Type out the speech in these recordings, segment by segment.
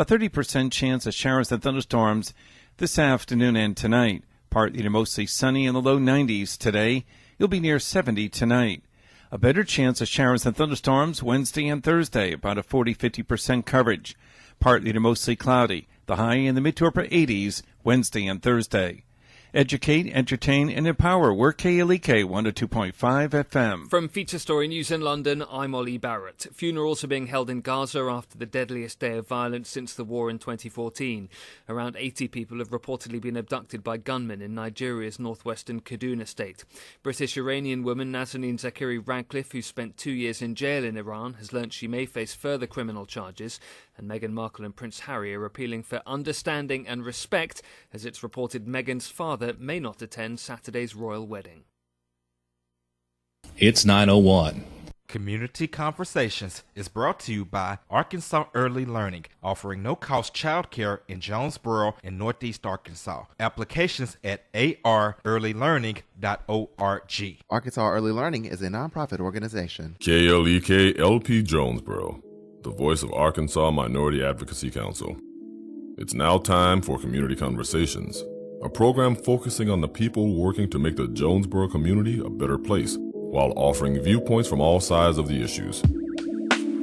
A 30% chance of showers and thunderstorms this afternoon and tonight. Partly to mostly sunny in the low 90s today. You'll be near 70 tonight. A better chance of showers and thunderstorms Wednesday and Thursday, about a 40-50% coverage. Partly to mostly cloudy. The high in the mid to upper 80s Wednesday and Thursday. Educate, entertain, and empower. We're KLEK 102.5 FM. From Feature Story News in London, I'm Ollie Barrett. Funerals are being held in Gaza after the deadliest day of violence since the war in 2014. Around 80 people have reportedly been abducted by gunmen in Nigeria's northwestern Kaduna state. British-Iranian woman Nazanin Zaghari Ratcliffe, who spent 2 years in jail in Iran, has learnt she may face further criminal charges. And Meghan Markle and Prince Harry are appealing for understanding and respect, as it's reported Meghan's father may not attend Saturday's royal wedding. It's 9:01. Community Conversations is brought to you by Arkansas Early Learning, offering no-cost childcare in Jonesboro and Northeast Arkansas. Applications at arearlylearning.org. Arkansas Early Learning is a nonprofit organization. KLEK LP Jonesboro, the voice of Arkansas Minority Advocacy Council. It's now time for Community Conversations, a program focusing on the people working to make the Jonesboro community a better place, while offering viewpoints from all sides of the issues.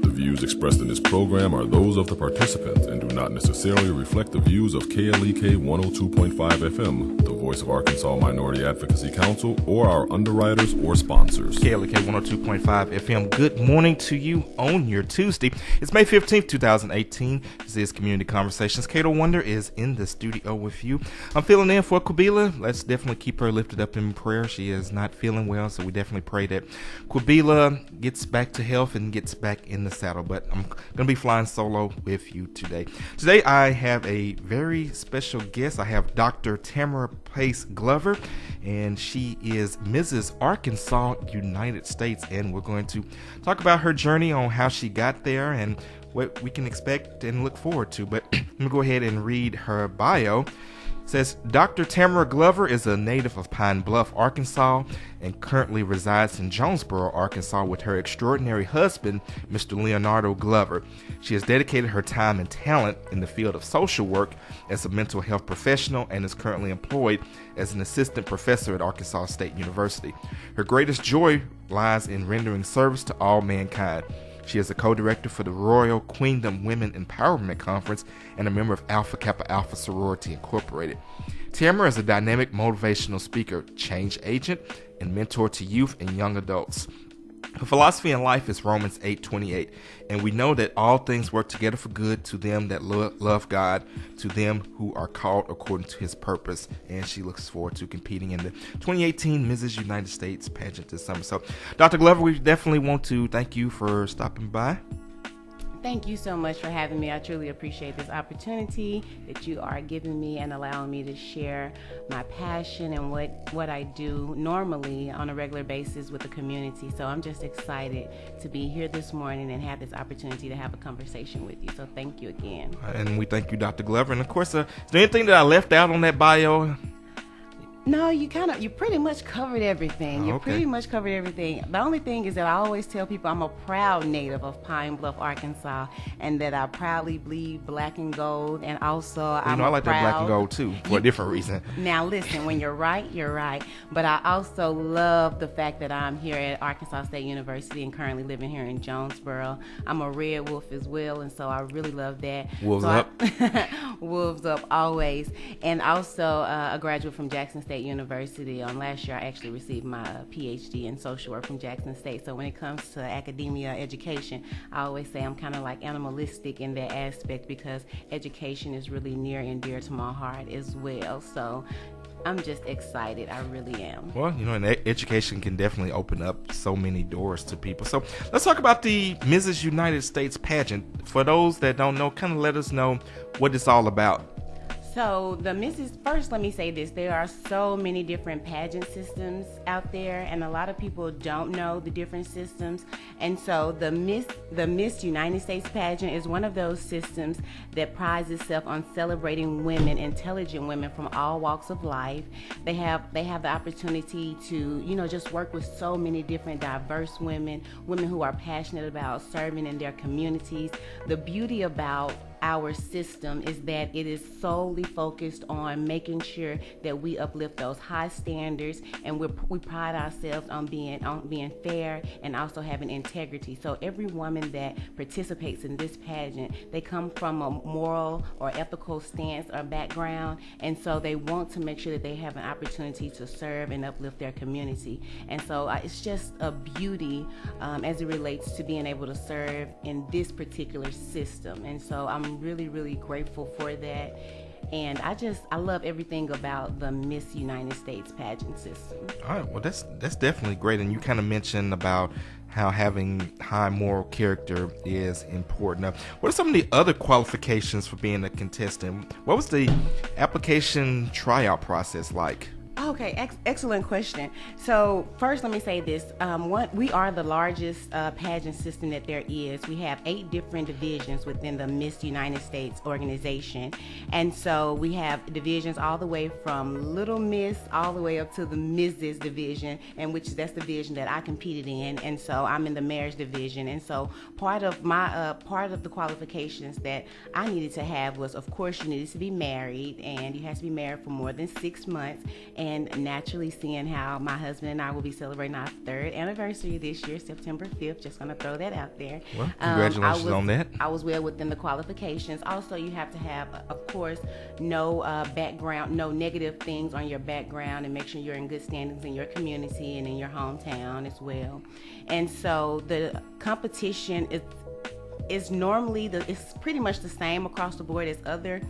The views expressed in this program are those of the participants and do not necessarily reflect the views of KLEK 102.5 FM, the voice of Arkansas Minority Advocacy Council, or our underwriters or sponsors. KLEK 102.5 FM, good morning to you on your Tuesday. It's May 15th, 2018. This is Community Conversations. Kato Wonder is in the studio with you. I'm filling in for Quabila. Let's definitely keep her lifted up in prayer. She is not feeling well, so we definitely pray that Quabila gets back to health and gets back in the saddle. But I'm going to be flying solo with you today. Today I have a very special guest. I have Dr. Tamara Glover, and she is Mrs. Arkansas United States, and we're going to talk about her journey on how she got there and what we can expect and look forward to. But let me go ahead and read her bio. It says, Dr. Tamara Glover is a native of Pine Bluff, Arkansas, and currently resides in Jonesboro, Arkansas with her extraordinary husband, Mr. Leonardo Glover. She has dedicated her time and talent in the field of social work as a mental health professional and is currently employed as an assistant professor at Arkansas State University. Her greatest joy lies in rendering service to all mankind. She is a co-director for the Royal Queendom Women Empowerment Conference and a member of Alpha Kappa Alpha Sorority Incorporated. Tamara is a dynamic motivational speaker, change agent, and mentor to youth and young adults. Her philosophy in life is Romans 8:28, and we know that all things work together for good to them that love God, to them who are called according to his purpose. And she looks forward to competing in the 2018 Mrs. United States pageant this summer. So, Dr. Glover, we definitely want to thank you for stopping by. Thank you so much for having me. I truly appreciate this opportunity that you are giving me and allowing me to share my passion and what I do normally on a regular basis with the community. So I'm just excited to be here this morning and have this opportunity to have a conversation with you. So thank you again. And we thank you, Dr. Glover. And of course, is there anything that I left out on that bio? No, you pretty much covered everything. You Okay. pretty much covered everything. The only thing is that I always tell people I'm a proud native of Pine Bluff, Arkansas, and that I proudly bleed black and gold. And also, I like that black and gold too, for a different reason. Now listen, when you're right, you're right. But I also love the fact that I'm here at Arkansas State University and currently living here in Jonesboro. I'm a red wolf as well, and so I really love that. Wolves so up. Wolves up always. And also a graduate from Jackson State University. Last year I actually received my PhD in social work from Jackson State. So when it comes to academia, education, I always say I'm kind of like animalistic in that aspect because education is really near and dear to my heart as well. So I'm just excited. I really am. Well, and education can definitely open up so many doors to people. So let's talk about the Mrs. United States pageant. For those that don't know, kind of let us know what it's all about. So first let me say this, there are so many different pageant systems out there and a lot of people don't know the different systems. And so the Miss United States pageant is one of those systems that prides itself on celebrating women, intelligent women from all walks of life. They have the opportunity to, just work with so many different diverse women who are passionate about serving in their communities. The beauty about our system is that it is solely focused on making sure that we uplift those high standards, and we pride ourselves on being fair and also having integrity. So every woman that participates in this pageant, they come from a moral or ethical stance or background, and so they want to make sure that they have an opportunity to serve and uplift their community. And so it's just a beauty as it relates to being able to serve in this particular system. And so I'm really, really grateful for that. And I love everything about the Miss United States pageant system. All right, well, that's definitely great. And you kind of mentioned about how having high moral character is important. Now, what are some of the other qualifications for being a contestant? What was the application tryout process like? Okay, excellent question. So first, let me say this. We are the largest pageant system that there is. We have 8 different divisions within the Miss United States organization. And so we have divisions all the way from Little Miss all the way up to the Mrs. division, and that's the division that I competed in. And so I'm in the mayor's division. And so part of the qualifications that I needed to have was, of course, you needed to be married, and you had to be married for more than 6 months. And naturally, seeing how my husband and I will be celebrating our 3rd anniversary this year, September 5th, just going to throw that out there. Well, congratulations on that. I was well within the qualifications. Also, you have to have, of course, no background, no negative things on your background, and make sure you're in good standings in your community and in your hometown as well. And so the competition is normally it's pretty much the same across the board as other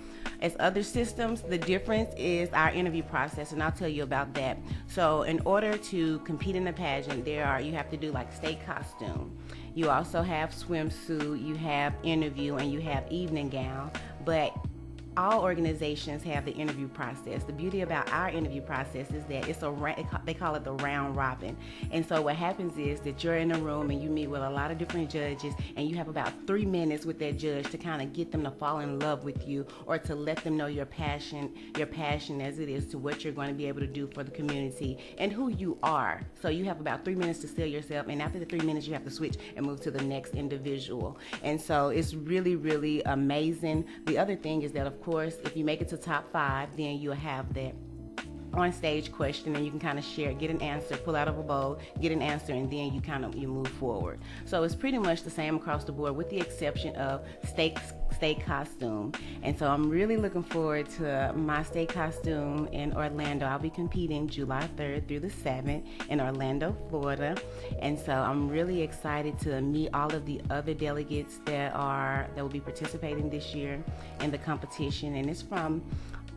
systems. The difference is our interview process, and I'll tell you about that. So in order to compete in the pageant, you have to do like state costume. You also have swimsuit, you have interview, and you have evening gown. But all organizations have the interview process. The beauty about our interview process is that they call it the round robin. And so what happens is that you're in a room and you meet with a lot of different judges, and you have about 3 minutes with that judge to kind of get them to fall in love with you, or to let them know your passion as it is to what you're going to be able to do for the community and who you are. So you have about 3 minutes to sell yourself, and after the 3 minutes you have to switch and move to the next individual. And so it's really, really amazing. The other thing is that, of course, if you make it to top 5, then you'll have that on stage question, and you can kind of share, get an answer, pull out of a bowl, get an answer, and then you move forward. So it's pretty much the same across the board, with the exception of state costume. And so I'm really looking forward to my state costume in Orlando. I'll be competing July 3rd through the 7th in Orlando, Florida. And so I'm really excited to meet all of the other delegates that will be participating this year in the competition. And it's from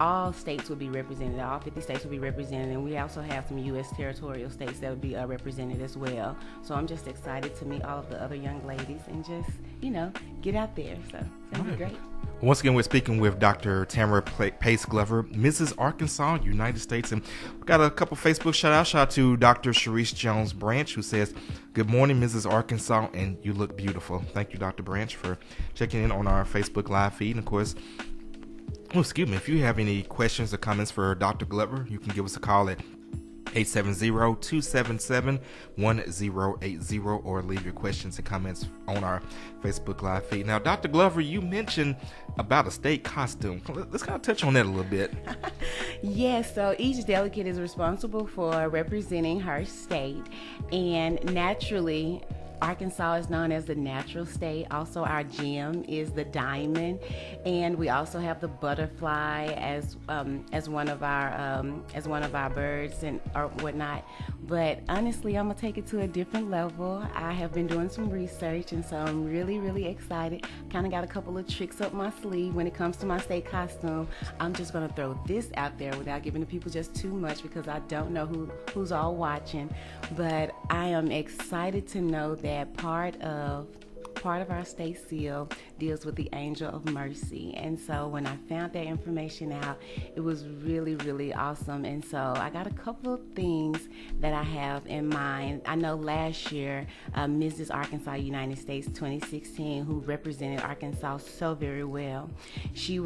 all states will be represented. All 50 states will be represented, and we also have some U.S. territorial states that will be represented as well. So I'm just excited to meet all of the other young ladies and just, get out there. So it's going to be great. Once again, we're speaking with Dr. Tamara Pace Glover, Mrs. Arkansas, United States. And we've got a couple Facebook shout-outs. Shout out to Dr. Sharice Jones Branch, who says, "Good morning, Mrs. Arkansas, and you look beautiful." Thank you, Dr. Branch, for checking in on our Facebook Live feed. And, of course, if you have any questions or comments for Dr. Glover, you can give us a call at 870-277-1080 or leave your questions and comments on our Facebook Live feed. Now, Dr. Glover, you mentioned about a state costume. Let's kind of touch on that a little bit. Yes, so each delegate is responsible for representing her state, and naturally, Arkansas is known as the natural state. Also, our gem is the diamond, and we also have the butterfly as one of our birds and or whatnot. But honestly, I'm gonna take it to a different level. I have been doing some research, and so I'm really, really excited. Kind of got a couple of tricks up my sleeve when it comes to my state costume. I'm just gonna throw this out there without giving the people just too much, because I don't know who's all watching. But I am excited to know that part of our state seal deals with the angel of mercy. And so when I found that information out, it was really, really awesome. And so I got a couple of things that I have in mind. I know last year, Mrs. Arkansas United States 2016, who represented Arkansas so very well, she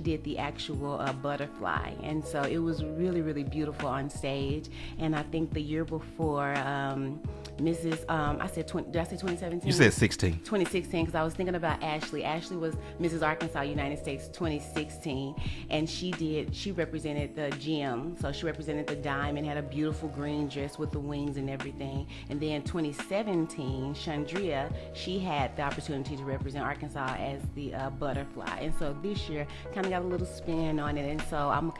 did the actual butterfly. And so it was really, really beautiful on stage. And I think the year before, Mrs. I said 20. Did I say 2017? You said 16. 2016, because I was thinking about Ashley. Ashley was Mrs. Arkansas United States 2016, and she represented the gem. So she represented the diamond, had a beautiful green dress with the wings and everything. And then 2017, Chandria, she had the opportunity to represent Arkansas as the butterfly. And so this year, kind of got a little spin on it. And so I'm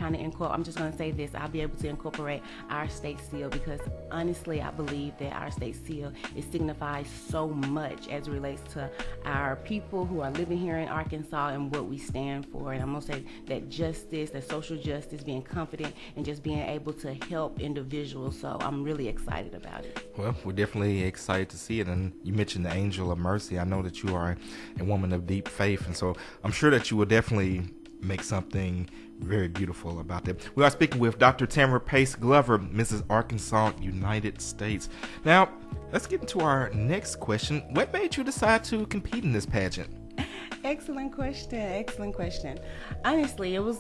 just going to say this, I'll be able to incorporate our state seal, because honestly, I believe that our state seal, it signifies so much as it relates to our people who are living here in Arkansas and what we stand for. And I'm going to say that justice, that social justice, being confident, and just being able to help individuals. So I'm really excited about it. Well, we're definitely excited to see it. And you mentioned the Angel of Mercy. I know that you are a woman of deep faith, and so I'm sure that you will definitely make something very beautiful about that. We are speaking with Dr. Tamara Pace Glover, Mrs. Arkansas United States. Now, let's get into our next question. What made you decide to compete in this pageant? Excellent question. Honestly, it was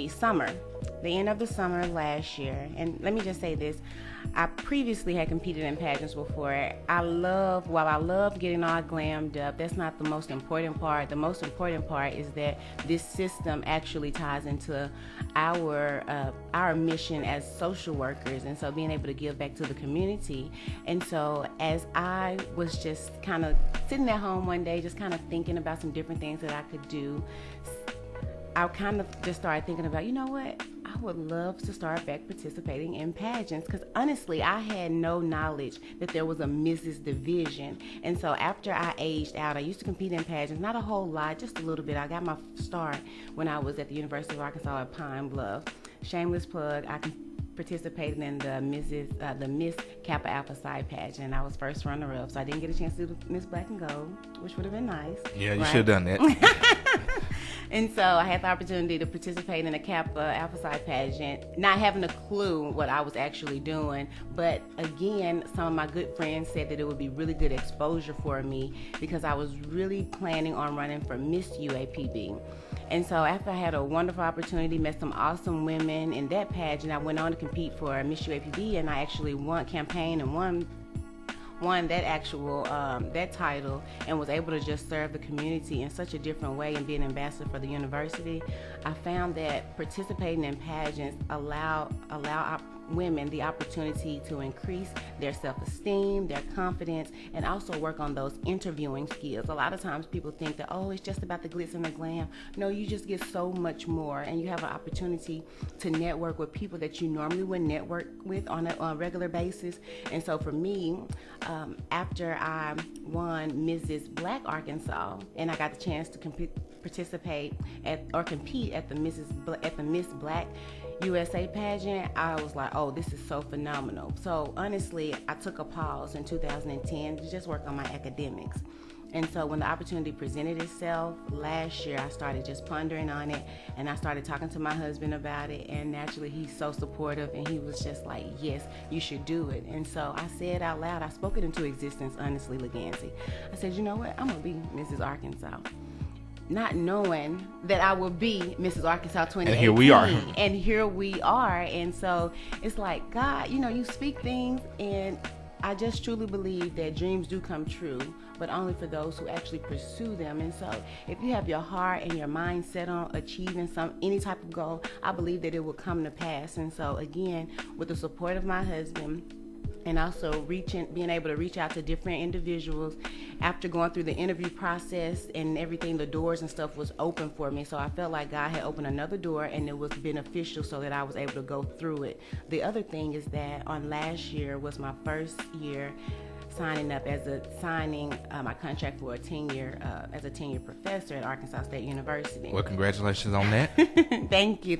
summer. The end of the summer last year. And let me just say this. I previously had competed in pageants before. While I love getting all glammed up, that's not the most important part. The most important part is that this system actually ties into our mission as social workers, and so being able to give back to the community. And so as I was just kind of sitting at home one day, just kind of thinking about some different things that I could do, I kind of just started thinking about, you know what? I would love to start back participating in pageants, because honestly, I had no knowledge that there was a Mrs. division. And so after I aged out, I used to compete in pageants, not a whole lot, just a little bit. I got my start when I was at the University of Arkansas at Pine Bluff. Shameless plug, I participated in the Miss Kappa Alpha Psi pageant, and I was first runner-up, so I didn't get a chance to do Miss Black and Gold, which would have been nice. Yeah, you should have done that. And so I had the opportunity to participate in the Kappa Alpha Psi pageant, not having a clue what I was actually doing. But again, some of my good friends said that it would be really good exposure for me, because I was really planning on running for Miss UAPB. And so after I had a wonderful opportunity, met some awesome women in that pageant, I went on to compete for Miss UAPB, and I actually campaigned and won that actual that title, and was able to just serve the community in such a different way and be an ambassador for the university. I found that participating in pageants allow women the opportunity to increase their self-esteem, their confidence, and also work on those interviewing skills. A lot of times people think that, oh, it's just about the glitz and the glam. No, you just get so much more, and you have an opportunity to network with people that you normally wouldn't network with on a regular basis. And so for me, after I won Mrs. Black Arkansas, and I got the chance to compete at the Miss Black USA pageant, I was like, oh, this is so phenomenal. So honestly, I took a pause in 2010 to just work on my academics. And so when the opportunity presented itself last year, I started just pondering on it, and I started talking to my husband about it, and naturally he's so supportive, and he was just like, yes, you should do it. And so I said out loud, I spoke it into existence, honestly, Legacy. I said, you know what, I'm going to be Mrs. Arkansas. Not knowing that I would be Mrs. Arkansas 2018. And here we are. And here we are. And so it's like, God, you speak things, and I just truly believe that dreams do come true, but only for those who actually pursue them. And so if you have your heart and your mind set on achieving any type of goal, I believe that it will come to pass. And so again, with the support of my husband, and also being able to reach out to different individuals, after going through the interview process and everything, the doors and stuff was open for me. So I felt like God had opened another door, and it was beneficial so that I was able to go through it. The other thing is that on last year was my first year signing my contract for a 10-year as a 10-year professor at Arkansas State University. Well, congratulations on that. Thank you.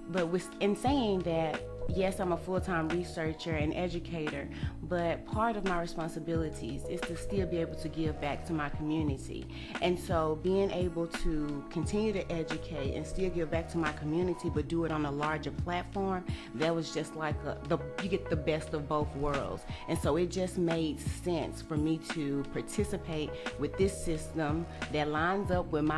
But in saying that, yes, I'm a full-time researcher and educator, but part of my responsibilities is to still be able to give back to my community. And so being able to continue to educate and still give back to my community, but do it on a larger platform, that was just like you get the best of both worlds. And so it just made sense for me to participate with this system that lines up with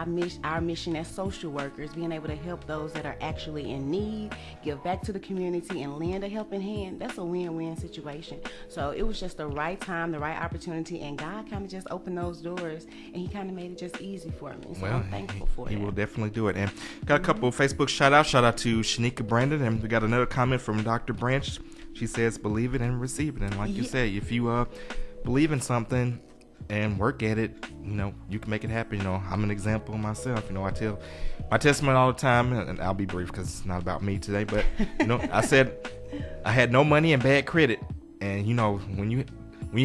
our mission as social workers, being able to help those that are actually in need, give back to the community, opportunity and lend a helping hand, that's a win-win situation. So it was just the right time, the right opportunity, and God kind of just opened those doors, and he kind of made it just easy for me. So I'm thankful for He that. will definitely do it. And got a couple of Facebook shout-outs. Shout out to Shanika Brandon, and we got another comment from Dr. Branch. She says, believe it and receive it. And like you said, if you believe in something and work at it, you can make it happen. I'm an example myself. I tell my testimony all the time, and I'll be brief because it's not about me today. But I said I had no money and bad credit, and when you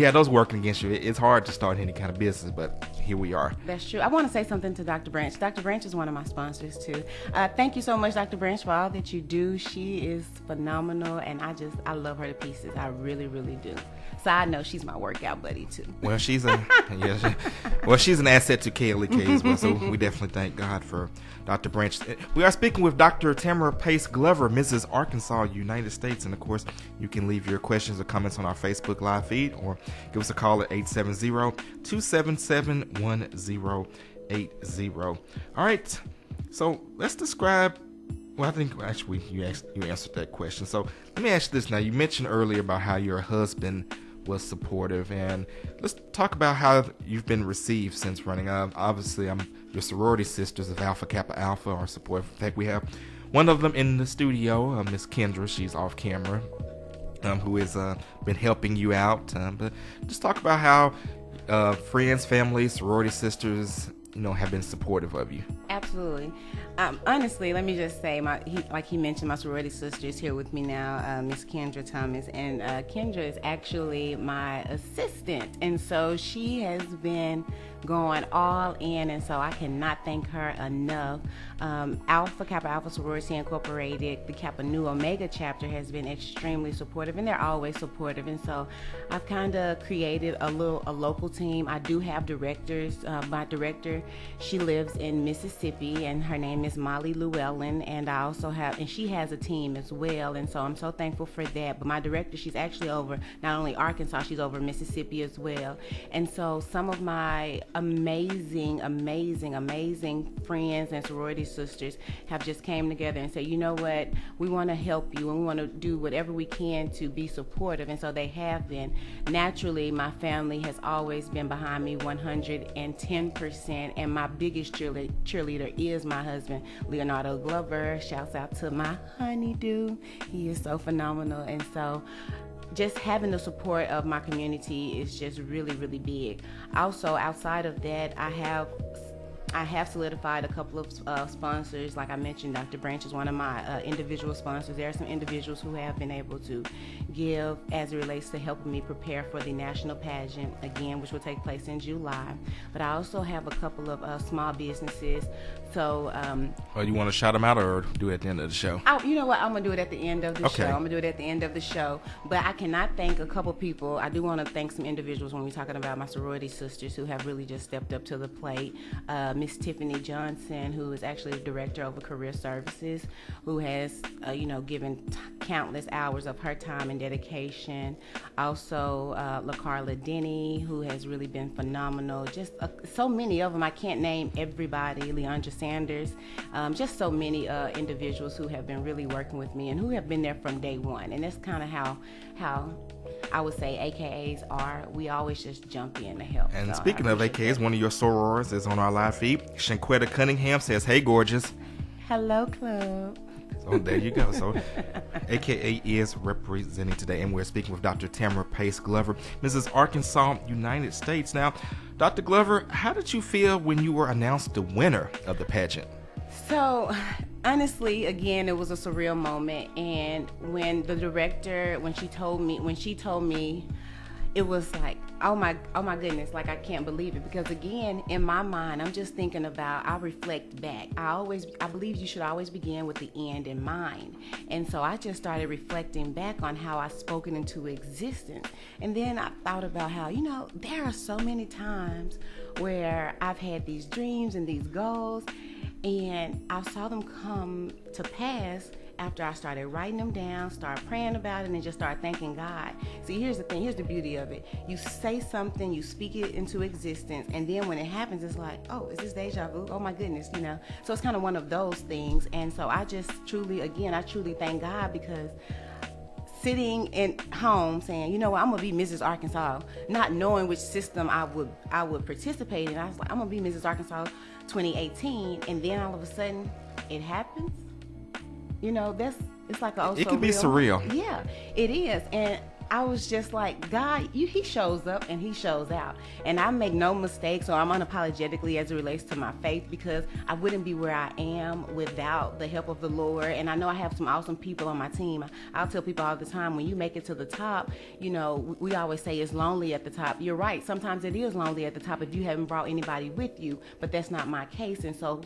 have those working against you, it's hard to start any kind of business. But here we are. That's true. I want to say something to Dr. Branch. Dr. Branch is one of my sponsors too. Thank you so much, Dr. Branch, for all that you do. She is phenomenal, and I love her to pieces. I really, really do. So I know she's my workout buddy too. Well, she's an asset to KLEK as well. So we definitely thank God for Dr. Branch. We are speaking with Dr. Tamara Pace Glover, Mrs. Arkansas, United States. And of course, you can leave your questions or comments on our Facebook live feed or give us a call at 870-277-1080. All right. So let's describe. Well, I think actually you answered that question. So let me ask you this now. You mentioned earlier about how your husband was supportive, and let's talk about how you've been received since running. Obviously, your sorority sisters of Alpha Kappa Alpha are supportive. In fact, we have one of them in the studio, Miss Kendra. She's off camera, who has been helping you out. But just talk about how friends, family, sorority sisters, have been supportive of you. Absolutely. Honestly, let me just say, like he mentioned, my sorority sister is here with me now, Miss Kendra Thomas, and Kendra is actually my assistant, and so she has been going all in, and so I cannot thank her enough. Alpha Kappa Alpha Sorority Incorporated, the Kappa Nu Omega chapter, has been extremely supportive, and they're always supportive, and so I've kind of created a local team. I do have directors. My director, she lives in Mississippi, and her name is Molly Llewellyn, and she has a team as well, and so I'm so thankful for that. But my director, she's actually over not only Arkansas, she's over Mississippi as well, and so some of my amazing friends and sorority sisters have just came together and said, you know what, we want to help you and we want to do whatever we can to be supportive, and so they have been. Naturally, my family has always been behind me 110%, and my biggest cheerleader is my husband, Leonardo Glover. Shouts out to my honeydew. He is so phenomenal, and so just having the support of my community is just really, really big. Also, outside of that, I have solidified a couple of sponsors. Like I mentioned, Dr. Branch is one of my individual sponsors. There are some individuals who have been able to give as it relates to helping me prepare for the national pageant, again, which will take place in July. But I also have a couple of small businesses. So, you want to shout them out or do it at the end of the show? You know what? I'm going to do it at the end of the show. I'm going to do it at the end of the show. But I cannot thank a couple people. I do want to thank some individuals when we're talking about my sorority sisters who have really just stepped up to the plate. Miss Tiffany Johnson, who is actually the director over career services, who has, given countless hours of her time and dedication. Also, LaCarla Denny, who has really been phenomenal. Just so many of them. I can't name everybody. Leandra Sanders. Just so many individuals who have been really working with me and who have been there from day one. And that's kind of how I would say AKAs are. We always just jump in to help. And so speaking of AKAs, one of your sorors is on our live feed. Shanquetta Cunningham says, "Hey, gorgeous." Hello, club. So there you go. So AKA is representing today, and we're speaking with Dr. Tamara Pace Glover, Mrs. Arkansas, United States. Now, Dr. Glover, how did you feel when you were announced the winner of the pageant? So, honestly, again, it was a surreal moment, and when the director, when she told me, it was like, oh my goodness, like I can't believe it, because again, in my mind, I'm just thinking about, I reflect back. I believe you should always begin with the end in mind. And so I just started reflecting back on how I spoken into existence. And then I thought about how, there are so many times where I've had these dreams and these goals, and I saw them come to pass after I started writing them down, started praying about it, and just started thanking God. See, here's the thing. Here's the beauty of it. You say something, you speak it into existence, and then when it happens, it's like, oh, is this deja vu? Oh, my goodness, So it's kind of one of those things. And so I just truly thank God, because sitting at home saying, you know what, I'm gonna be Mrs. Arkansas, not knowing which system I would participate in. I was like, I'm gonna be Mrs. Arkansas 2018, and then all of a sudden it happens. You know, it's like it can be surreal. Yeah, it is. And I was just like, God, he shows up and he shows out. And I make no mistakes, or I'm unapologetically as it relates to my faith, because I wouldn't be where I am without the help of the Lord. And I know I have some awesome people on my team. I'll tell people all the time, when you make it to the top, you know, we always say it's lonely at the top. You're right. Sometimes it is lonely at the top if you haven't brought anybody with you, but that's not my case. And so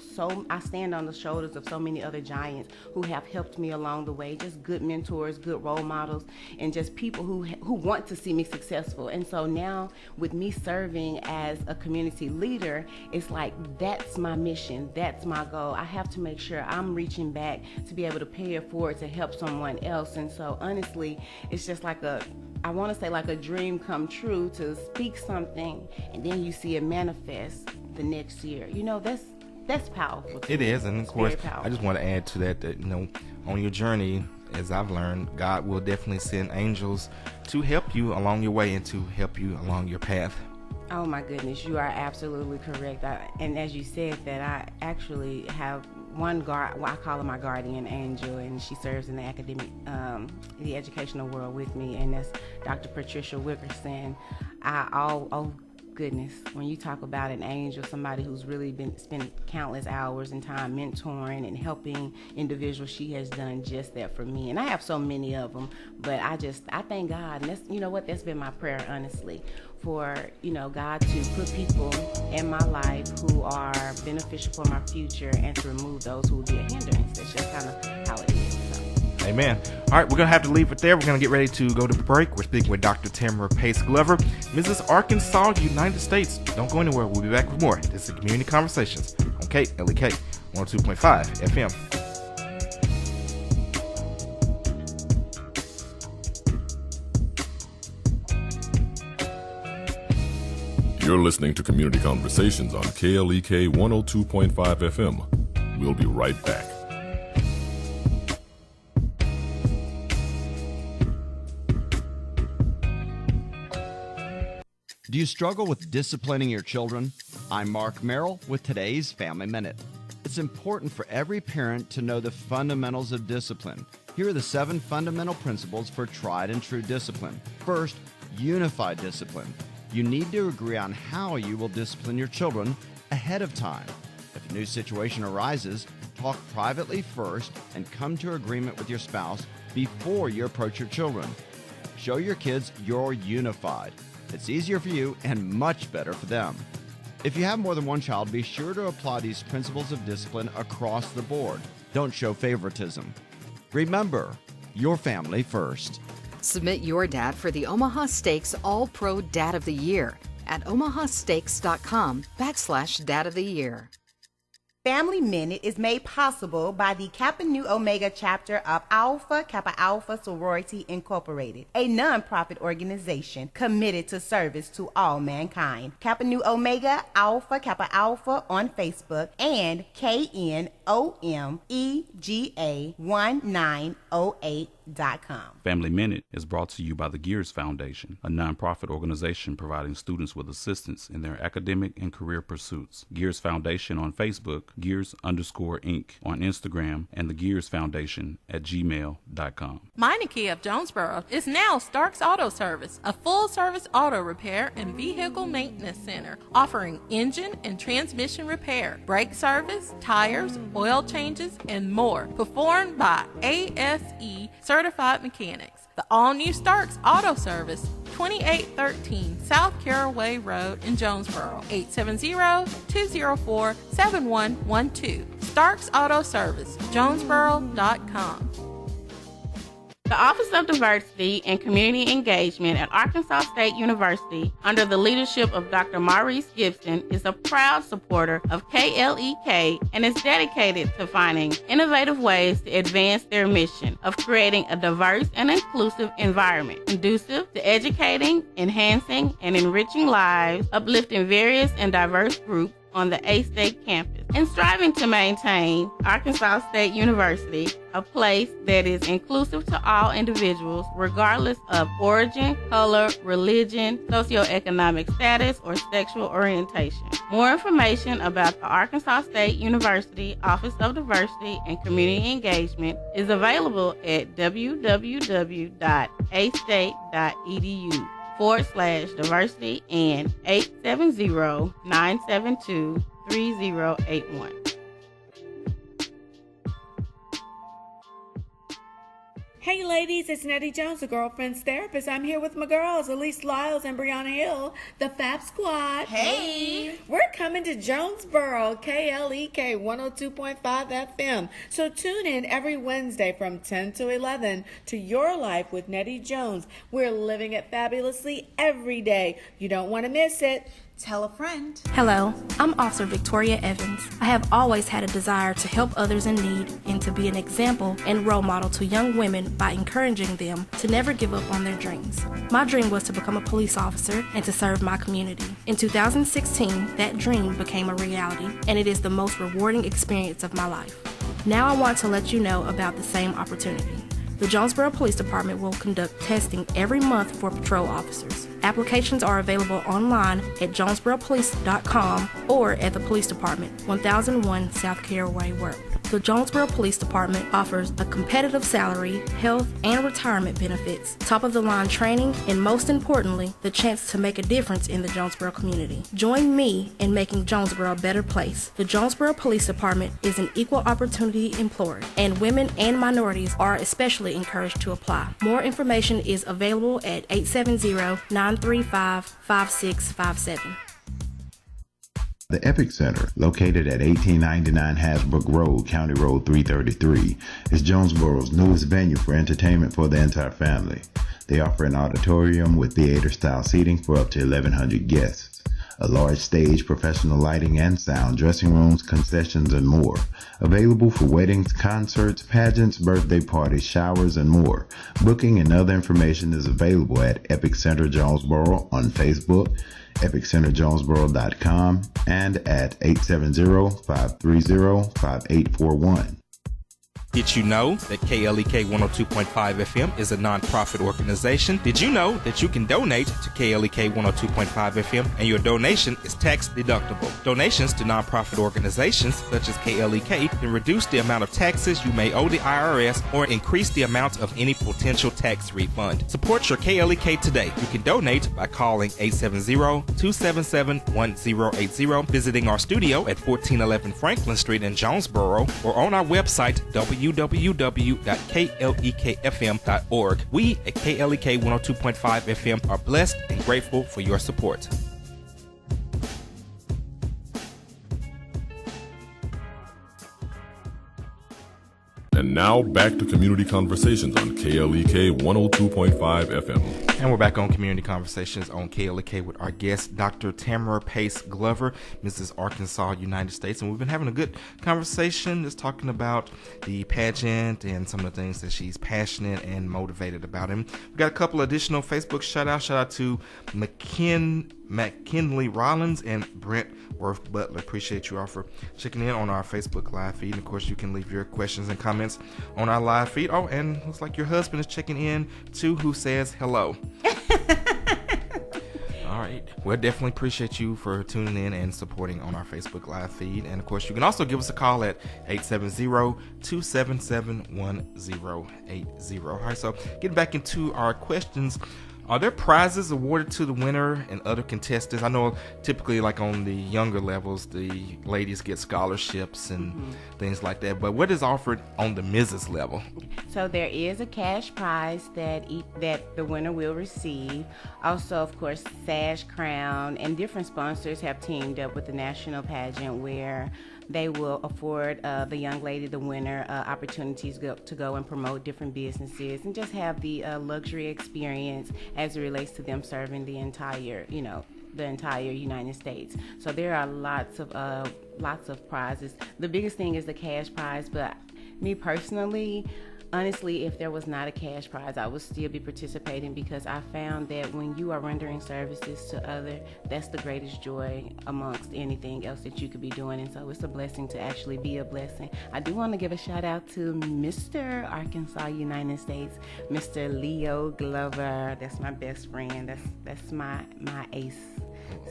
I stand on the shoulders of so many other giants who have helped me along the way, just good mentors, good role models, and just people who want to see me successful. And so now with me serving as a community leader, it's like, that's my mission, that's my goal. I have to make sure I'm reaching back to be able to pay it forward to help someone else. And so honestly, it's just like I want to say like a dream come true, to speak something and then you see it manifest the next year. You know, that's powerful. It is. And of course, powerful. I just want to add to that, you know, on your journey, as I've learned, God will definitely send angels to help you along your way and to help you along your path. Oh my goodness, you are absolutely correct. And as you said that, I actually have one I call her my guardian angel, and she serves in the academic, the educational world with me, and that's Dr. Patricia Wickerson. Goodness, when you talk about an angel, somebody who's really spent countless hours and time mentoring and helping individuals, she has done just that for me. And I have so many of them, but I thank God. And that's, you know what, that's been my prayer, honestly, for, you know, God to put people in my life who are beneficial for my future, and to remove those who will be a hindrance. That's just kind of how it is. Amen. All right, we're going to have to leave it there. We're going to get ready to go to break. We're speaking with Dr. Tamara Pace-Glover, Mrs. Arkansas, United States. Don't go anywhere. We'll be back with more. This is Community Conversations on KLEK 102.5 FM. You're listening to Community Conversations on KLEK 102.5 FM. We'll be right back. Do you struggle with disciplining your children? I'm Mark Merrill with today's Family Minute. It's important for every parent to know the fundamentals of discipline. Here are the 7 fundamental principles for tried and true discipline. First, unified discipline. You need to agree on how you will discipline your children ahead of time. If a new situation arises, talk privately first and come to agreement with your spouse before you approach your children. Show your kids you're unified. It's easier for you and much better for them. If you have more than one child, be sure to apply these principles of discipline across the board. Don't show favoritism. Remember, your family first. Submit your dad for the Omaha Steaks All-Pro Dad of the Year at omahasteaks.com/Dad of the Year. Family Minute is made possible by the Kappa Nu Omega chapter of Alpha Kappa Alpha Sorority Incorporated, a non-profit organization committed to service to all mankind. Kappa Nu Omega Alpha Kappa Alpha on Facebook, and KNOMEGA1908.com. Family Minute is brought to you by the Gears Foundation, a nonprofit organization providing students with assistance in their academic and career pursuits. Gears Foundation on Facebook, Gears_Inc. on Instagram, and the Gears Foundation at gmail.com. Meineke of Jonesboro is now Starks Auto Service, a full-service auto repair and vehicle maintenance center, offering engine and transmission repair, brake service, tires, oil changes, and more, performed by ASE certified mechanics. The all-new Starks Auto Service, 2813 South Caraway Road in Jonesboro, 870-204-7112. Starks Auto Service, Jonesboro.com. The Office of Diversity and Community Engagement at Arkansas State University, under the leadership of Dr. Maurice Gibson, is a proud supporter of KLEK and is dedicated to finding innovative ways to advance their mission of creating a diverse and inclusive environment, conducive to educating, enhancing, and enriching lives, uplifting various and diverse groups, on the A-State campus and striving to maintain Arkansas State University a place that is inclusive to all individuals regardless of origin, color, religion, socioeconomic status, or sexual orientation. More information about the Arkansas State University Office of Diversity and Community Engagement is available at www.astate.edu/diversity and 870-972-3081. Hey ladies, it's Nettie Jones, the girlfriend's therapist. I'm here with my girls, Elise Lyles and Brianna Hill, the Fab Squad. Hey! We're coming to Jonesboro, KLEK 102.5 FM. So tune in every Wednesday from 10 to 11 to Your Life with Nettie Jones. We're living it fabulously every day. You don't want to miss it. Tell a friend. Hello, I'm Officer Victoria Evans. I have always had a desire to help others in need and to be an example and role model to young women by encouraging them to never give up on their dreams. My dream was to become a police officer and to serve my community. In 2016, that dream became a reality, and it is the most rewarding experience of my life. Now I want to let you know about the same opportunity. The Jonesboro Police Department will conduct testing every month for patrol officers. Applications are available online at jonesboropolice.com or at the Police Department, 1001 South Caraway Work. The Jonesboro Police Department offers a competitive salary, health, and retirement benefits, top-of-the-line training, and most importantly, the chance to make a difference in the Jonesboro community. Join me in making Jonesboro a better place. The Jonesboro Police Department is an equal opportunity employer, and women and minorities are especially encouraged to apply. More information is available at 870-935-5657. The Epic Center, located at 1899 Hasbrook Road, County Road 333, is Jonesboro's newest venue for entertainment for the entire family. They offer an auditorium with theater-style seating for up to 1,100 guests, a large stage, professional lighting and sound, dressing rooms, concessions, and more. Available for weddings, concerts, pageants, birthday parties, showers, and more. Booking and other information is available at Epic Center Jonesboro on Facebook, epiccenterjonesboro.com, and at 870-530-5841. Did you know that KLEK 102.5 FM is a non-profit organization? Did you know that you can donate to KLEK 102.5 FM and your donation is tax deductible? Donations to non-profit organizations such as KLEK can reduce the amount of taxes you may owe the IRS or increase the amount of any potential tax refund. Support your KLEK today. You can donate by calling 870-277-1080, visiting our studio at 1411 Franklin Street in Jonesboro, or on our website www.klekfm.org. We at KLEK 102.5 FM are blessed and grateful for your support. And now back to Community Conversations on KLEK 102.5 FM. And we're back on Community Conversations on KLEK with our guest, Dr. Tamara Pace Glover, Mrs. Arkansas, United States. And we've been having a good conversation just talking about the pageant and some of the things that she's passionate and motivated about. And we've got a couple additional Facebook shout-outs. Shout out to McKinley Rollins and Brent Worth Butler. Appreciate you all for checking in on our Facebook live feed. And of course, you can leave your questions and comments on our live feed. Oh, and looks like your husband is checking in too, who says hello. All right. Well, definitely appreciate you for tuning in and supporting on our Facebook live feed. And of course, you can also give us a call at 870-277-1080. All right, so getting back into our questions. Are there prizes awarded to the winner and other contestants? I know typically like on the younger levels, the ladies get scholarships and things like that. But what is offered on the Mrs. level? So there is a cash prize that the winner will receive. Also, of course, Sash, Crown, and different sponsors have teamed up with the National Pageant where they will afford the young lady, the winner, opportunities to go and promote different businesses and just have the luxury experience as it relates to them serving the entire United States. So there are lots of prizes. The biggest thing is the cash prize, but me personally, honestly, if there was not a cash prize, I would still be participating, because I found that when you are rendering services to others, that's the greatest joy amongst anything else that you could be doing. And so it's a blessing to actually be a blessing. I do want to give a shout out to Mr. Arkansas, United States, Mr. Leo Glover. That's my best friend. That's my ace.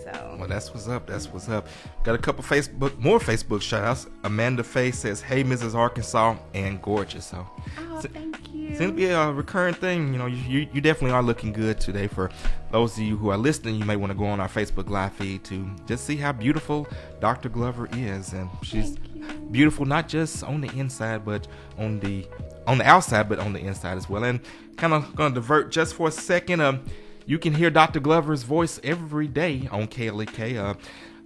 So, well, that's what's up. That's what's up. Got a couple more Facebook shout outs. Amanda Faye says, "Hey, Mrs. Arkansas and gorgeous." So, thank you. Seems to be a recurring thing. You know, you definitely are looking good today. For those of you who are listening, you may want to go on our Facebook Live feed to just see how beautiful Dr. Glover is, and she's beautiful not just on the inside, but on the outside, but on the inside as well. And kind of going to divert just for a second. You can hear Dr. Glover's voice every day on KLEK.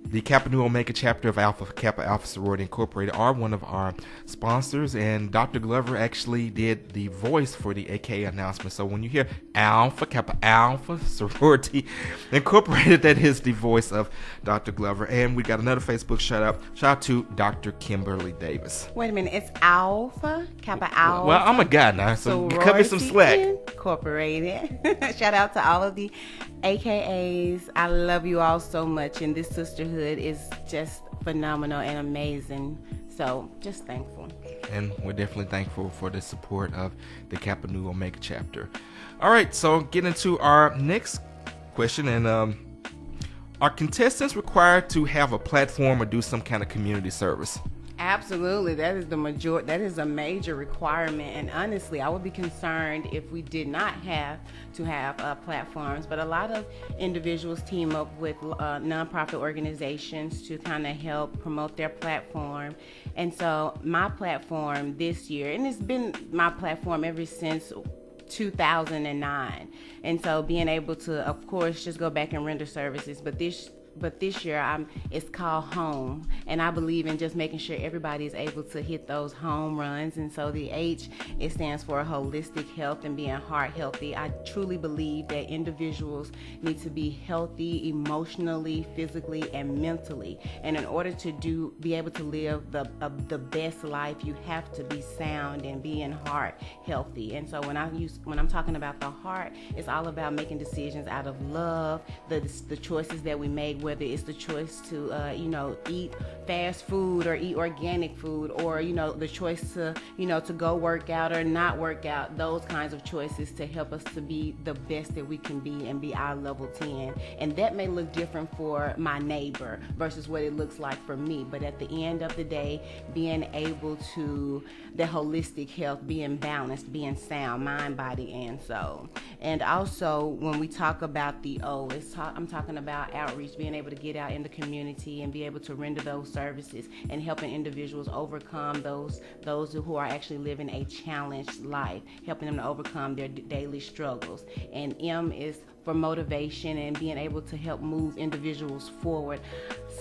The Kappa Nu Omega chapter of Alpha Kappa Alpha Sorority Incorporated are one of our sponsors, and Dr. Glover actually did the voice for the AKA announcement. So when you hear Alpha Kappa Alpha Sorority Incorporated, that is the voice of Dr. Glover. And we got another Facebook shout out to Dr. Kimberly Davis. Wait a minute, it's Alpha Kappa Alpha. Well, I'm a guy now, so cut me some slack. Incorporated. Shout out to all of the AKAs. I love you all so much, and this sisterhood is just phenomenal and amazing. So just thankful. And we're definitely thankful for the support of the Kappa Nu Omega chapter. All right, so getting into our next question, and are contestants required to have a platform or do some kind of community service? Absolutely. That is a major requirement. And honestly, I would be concerned if we did not have to have platforms. But a lot of individuals team up with nonprofit organizations to kind of help promote their platform. And so my platform this year, and it's been my platform ever since 2009. And so being able to, of course, just go back and render services. But this year, it's called Home, and I believe in just making sure everybody is able to hit those home runs. And so the H, it stands for holistic health and being heart healthy. I truly believe that individuals need to be healthy emotionally, physically, and mentally. And in order to be able to live the best life, you have to be sound and being heart healthy. And so when I'm talking about the heart, it's all about making decisions out of love, the choices that we make, whether it's the choice to eat fast food or eat organic food, or the choice to go work out or not work out. Those kinds of choices to help us to be the best that we can be and be our level 10. And that may look different for my neighbor versus what it looks like for me, but at the end of the day, being able to the holistic health, being balanced, being sound, mind, body, and soul. And also when we talk about the O, I'm talking about outreach, being able to get out in the community and be able to render those services and helping individuals overcome those who are actually living a challenged life, helping them to overcome their daily struggles. And M is for motivation and being able to help move individuals forward.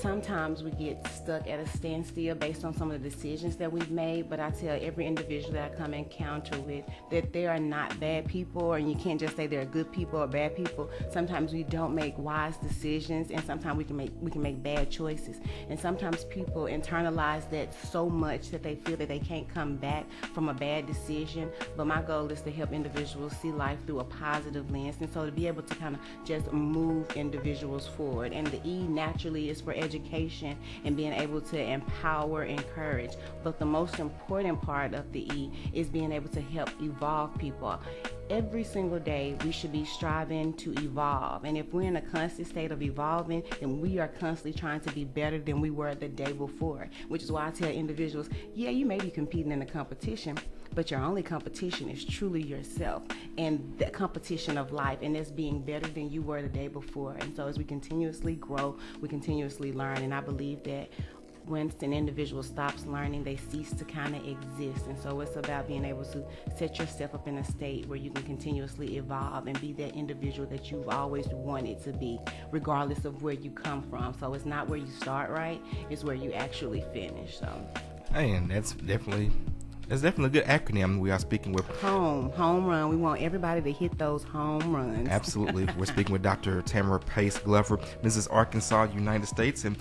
Sometimes we get stuck at a standstill based on some of the decisions that we've made, but I tell every individual that I come encounter with that they are not bad people, and you can't just say they're good people or bad people. Sometimes we don't make wise decisions, and sometimes we can make bad choices. And sometimes people internalize that so much that they feel that they can't come back from a bad decision. But my goal is to help individuals see life through a positive lens, and so to be able to kind of just move individuals forward. And the E naturally is for education and being able to empower, encourage. But the most important part of the E is being able to help evolve people. Every single day we should be striving to evolve, and if we're in a constant state of evolving, then we are constantly trying to be better than we were the day before, which is why I tell individuals, yeah, you may be competing in a competition, but your only competition is truly yourself and the competition of life, and that's being better than you were the day before. And so as we continuously grow, we continuously learn, and I believe that once an individual stops learning, they cease to kind of exist. And so it's about being able to set yourself up in a state where you can continuously evolve and be that individual that you've always wanted to be, regardless of where you come from. So it's not where you start, right? It's where you actually finish. So, and that's definitely a good acronym we are speaking with. Home run. We want everybody to hit those home runs. Absolutely. We're speaking with Dr. Tamara Pace Glover, Mrs. Arkansas, United States. And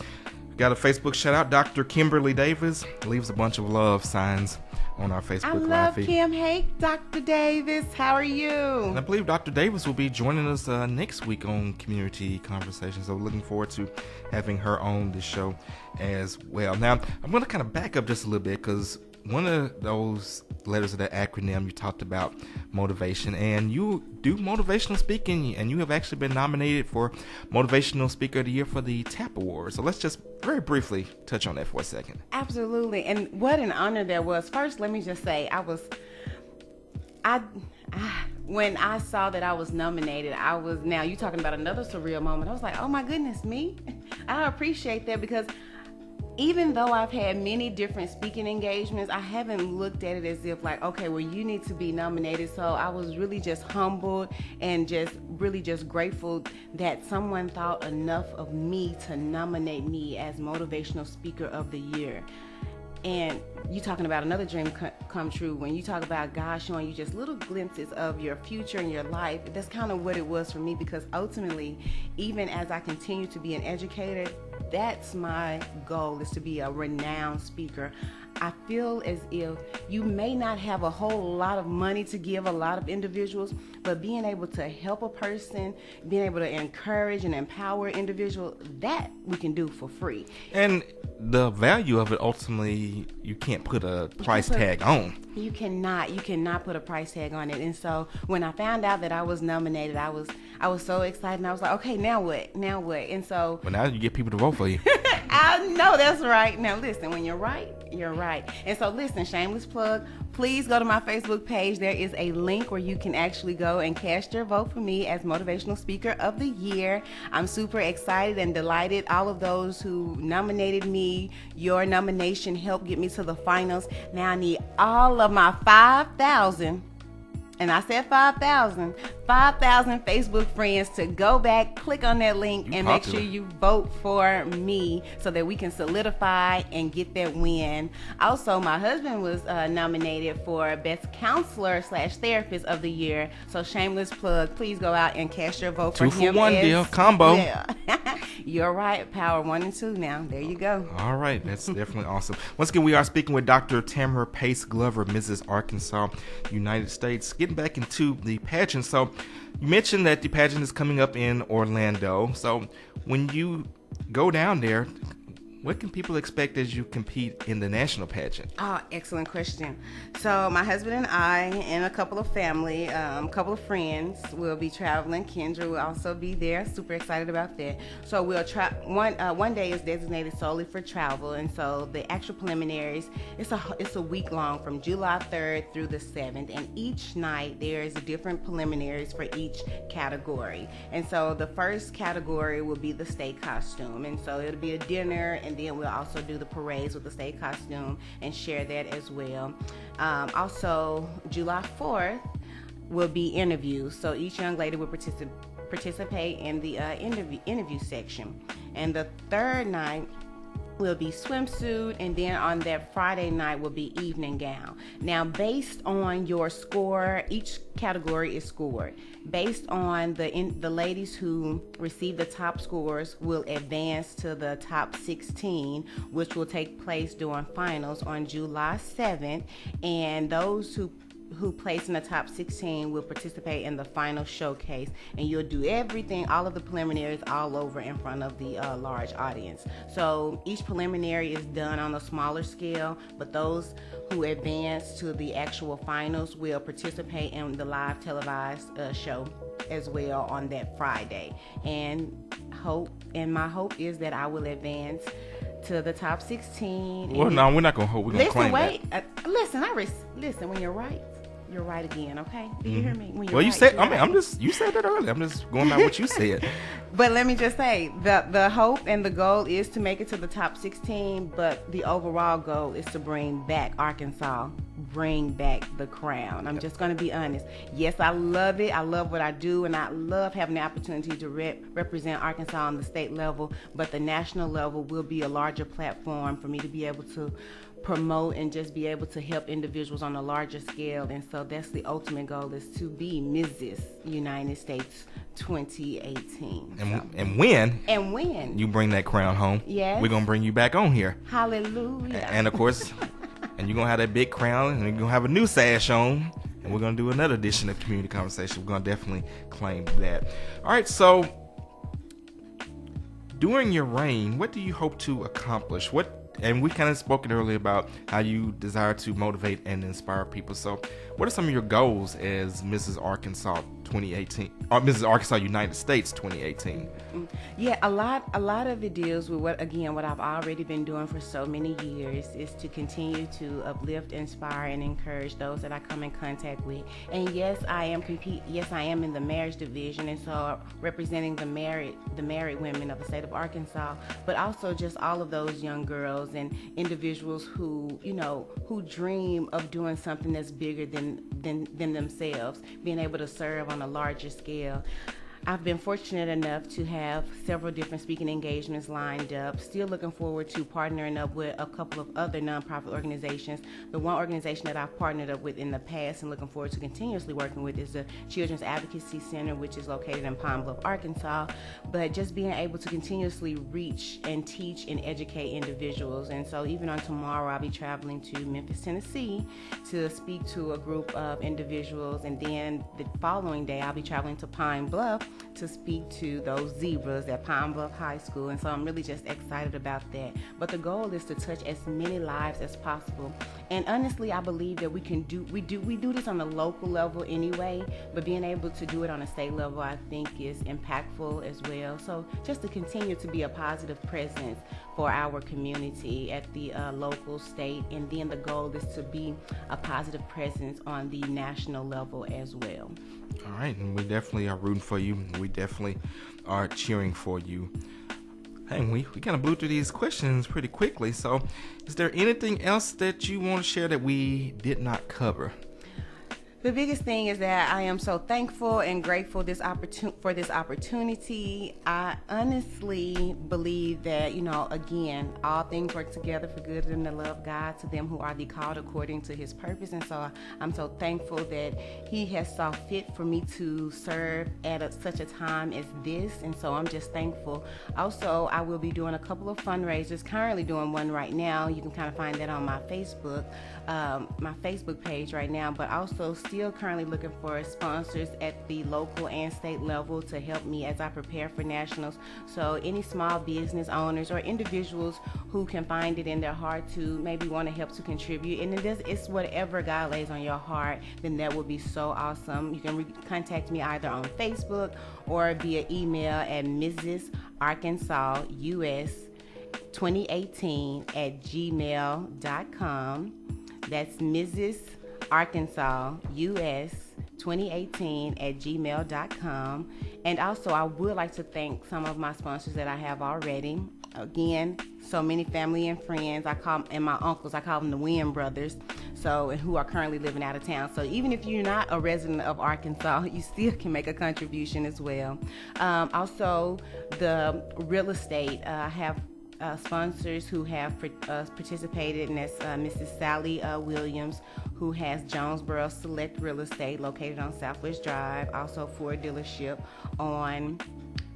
got a Facebook shout out. Dr. Kimberly Davis leaves a bunch of love signs on our Facebook I Live love feed. Kim. Hey, Dr. Davis, how are you? And I believe Dr. Davis will be joining us next week on Community Conversations. So looking forward to having her on the show as well. Now, I'm going to kind of back up just a little bit because one of those letters of that acronym, you talked about motivation, and you do motivational speaking, and you have actually been nominated for Motivational Speaker of the Year for the TAP Awards. So let's just very briefly touch on that for a second. Absolutely. And what an honor that was. First, let me just say, when I saw that I was nominated, now you talking about another surreal moment. I was like, oh my goodness, me? I appreciate that because even though I've had many different speaking engagements, I haven't looked at it as if like, okay, well, you need to be nominated. So I was really just humbled and just grateful that someone thought enough of me to nominate me as Motivational Speaker of the Year. And you talking about another dream come true. When you talk about God showing you just little glimpses of your future and your life, that's kind of what it was for me, because ultimately, even as I continue to be an educator, that's my goal, is to be a renowned speaker. I feel as if you may not have a whole lot of money to give a lot of individuals, but being able to help a person, being able to encourage and empower an individual, that we can do for free. And the value of it, ultimately, you can't put a price tag on. You cannot put a price tag on it. And so when I found out that I was nominated, I was so excited, and I was like, okay, now what? And so, well, now you get people to vote for you. I know that's right. Now listen, when you're right, you're right. And so listen, shameless plug, please go to my Facebook page. There is a link where you can actually go and cast your vote for me as Motivational Speaker of the Year. I'm super excited and delighted. All of those who nominated me, your nomination helped get me to the finals. Now I need all of my 5,000, and I said 5,000 Facebook friends to go back, click on that link, and make sure you vote for me so that we can solidify and get that win. Also, my husband was nominated for Best Counselor / Therapist of the Year. So shameless plug, please go out and cast your vote for him. 2 for 1 deal combo. Yeah. You're right. Power 1 and 2 now. There you go. All right. That's definitely awesome. Once again, we are speaking with Dr. Tamara Pace Glover, Mrs. Arkansas, United States. Getting back into the pageant. So you mentioned that the pageant is coming up in Orlando. So when you go down there, what can people expect as you compete in the national pageant? Oh, excellent question. So my husband and I and a couple of family, couple of friends will be traveling. Kendra will also be there. Super excited about that. So we'll try. One day is designated solely for travel, and so the actual preliminaries, it's a week long from July 3rd through the 7th, and each night there is different preliminaries for each category. And so the first category will be the state costume, and so it'll be a dinner, and then we'll also do the parades with the state costume and share that as well. Also, July 4th will be interviews. So each young lady will participate in the interview section. And the third night will be swimsuit, and then on that Friday night will be evening gown. Now, based on your score, each category is scored. Based on the ladies who receive the top scores will advance to the top 16, which will take place during finals on July 7th, and those who place in the top 16 will participate in the final showcase, and you'll do everything, all of the preliminaries all over in front of the large audience. So each preliminary is done on a smaller scale, but those who advance to the actual finals will participate in the live televised show as well on that Friday. And my hope is that I will advance to the top 16. Well, no, we're not gonna hope. We're gonna claim that. Listen. When you're right, you're right again. Okay? Do you hear me? When you're well, you right, said. you're right. You said that earlier. I'm just going by what you said. But let me just say, the hope and the goal is to make it to the top 16. But the overall goal is to bring back Arkansas, bring back the crown. I'm just going to be honest. Yes, I love it. I love what I do, and I love having the opportunity to represent Arkansas on the state level. But the national level will be a larger platform for me to be able to promote and just be able to help individuals on a larger scale. And so that's the ultimate goal, is to be Mrs. United States 2018. And when you bring that crown home, yes, we're gonna bring you back on here. Hallelujah. And of course, and you're going to have that big crown, and you're going to have a new sash on, and we're going to do another edition of Community Conversation. We're going to definitely claim that. All right, so during your reign, what do you hope to accomplish? And we kind of spoken earlier about how you desire to motivate and inspire people. So what are some of your goals as Mrs. Arkansas 2018, or Mrs. Arkansas United States 2018? Yeah, a lot of it deals with what I've already been doing for so many years, is to continue to uplift, inspire, and encourage those that I come in contact with. And yes, I am in the marriage division, and so representing the married women of the state of Arkansas, but also just all of those young girls and individuals who dream of doing something that's bigger than themselves, being able to serve on a larger scale. I've been fortunate enough to have several different speaking engagements lined up. Still looking forward to partnering up with a couple of other nonprofit organizations. The one organization that I've partnered up with in the past and looking forward to continuously working with is the Children's Advocacy Center, which is located in Pine Bluff, Arkansas. But just being able to continuously reach and teach and educate individuals. And so even on tomorrow, I'll be traveling to Memphis, Tennessee to speak to a group of individuals. And then the following day, I'll be traveling to Pine Bluff to speak to those zebras at Pine Bluff High School, and so I'm really just excited about that. But the goal is to touch as many lives as possible. And honestly, I believe that we do this on a local level anyway, but being able to do it on a state level, I think, is impactful as well. So just to continue to be a positive presence for our community at the local, state, and then the goal is to be a positive presence on the national level as well. All right, and we definitely are rooting for you. We definitely are cheering for you. Hey, we kind of blew through these questions pretty quickly. So is there anything else that you want to share that we did not cover? The biggest thing is that I am so thankful and grateful for this opportunity. I honestly believe that, again, all things work together for good and to love God, to them who are the called according to his purpose. And so I'm so thankful that he has saw fit for me to serve at such a time as this. And so I'm just thankful. Also, I will be doing a couple of fundraisers, currently doing one right now. You can kind of find that on my Facebook page right now, but also still currently looking for sponsors at the local and state level to help me as I prepare for nationals. So any small business owners or individuals who can find it in their heart to maybe want to help to contribute, and it's whatever God lays on your heart, then that would be so awesome. You can contact me either on Facebook or via email at Mrs. Arkansas US 2018 at gmail.com. That's Mrs. Arkansas US 2018 at gmail.com. And also, I would like to thank some of my sponsors that I have already. Again, so many family and friends, and my uncles, I call them the Wynn brothers, and who are currently living out of town. So even if you're not a resident of Arkansas, you still can make a contribution as well. Also, the real estate, I have sponsors who have participated, and that's Mrs. Sally Williams, who has Jonesboro Select Real Estate located on Southwest Drive, also Ford dealership on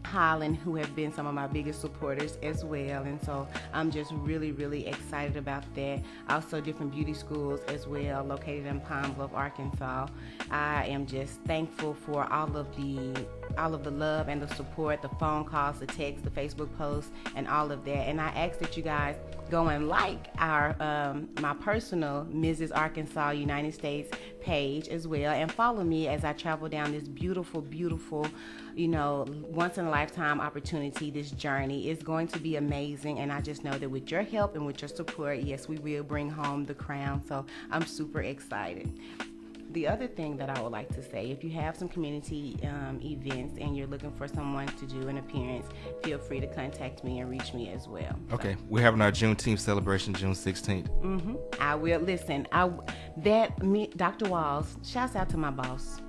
Highland, who have been some of my biggest supporters as well. And so I'm just really, really excited about that. Also different beauty schools as well located in Pine Bluff, Arkansas. I am just thankful for all of the love and the support, the phone calls, the texts, the Facebook posts, and all of that. And I ask that you guys go and like our my personal Mrs. Arkansas United States page as well, and follow me as I travel down this beautiful, once in a lifetime opportunity. This journey is going to be amazing, and I just know that with your help and with your support, yes, we will bring home the crown. So I'm super excited. The other thing that I would like to say, if you have some community events and you're looking for someone to do an appearance, feel free to contact me and reach me as well. Okay, we're having our Juneteenth celebration June 16th. I will. Listen, Dr. Walls, shouts out to my boss,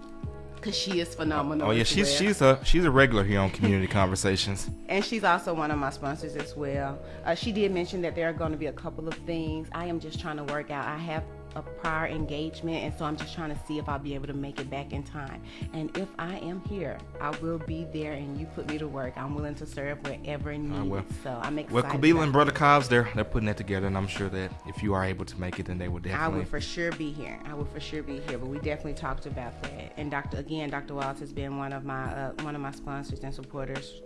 because she is phenomenal. Oh yeah, she's a regular here on Community Conversations. And she's also one of my sponsors as well. She did mention that there are going to be a couple of things I am just trying to work out. I have a prior engagement, and so I'm just trying to see if I'll be able to make it back in time. And if I am here, I will be there, and you put me to work. I'm willing to serve wherever needed. So I'm excited. Well, Kabila and Brother Cobbs, they're putting that together, and I'm sure that if you are able to make it, then they will definitely. I would for sure be here. But we definitely talked about that. And Dr. Walls has been one of my sponsors and supporters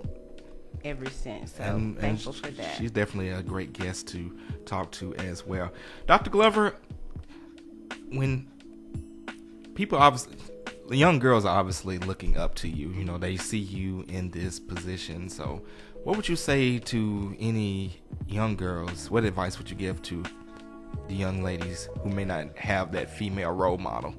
ever since. So I'm thankful for that. She's definitely a great guest to talk to as well. Dr. Glover, when people the young girls are obviously looking up to you, they see you in this position. So what would you say to any young girls? What advice would you give to the young ladies who may not have that female role model?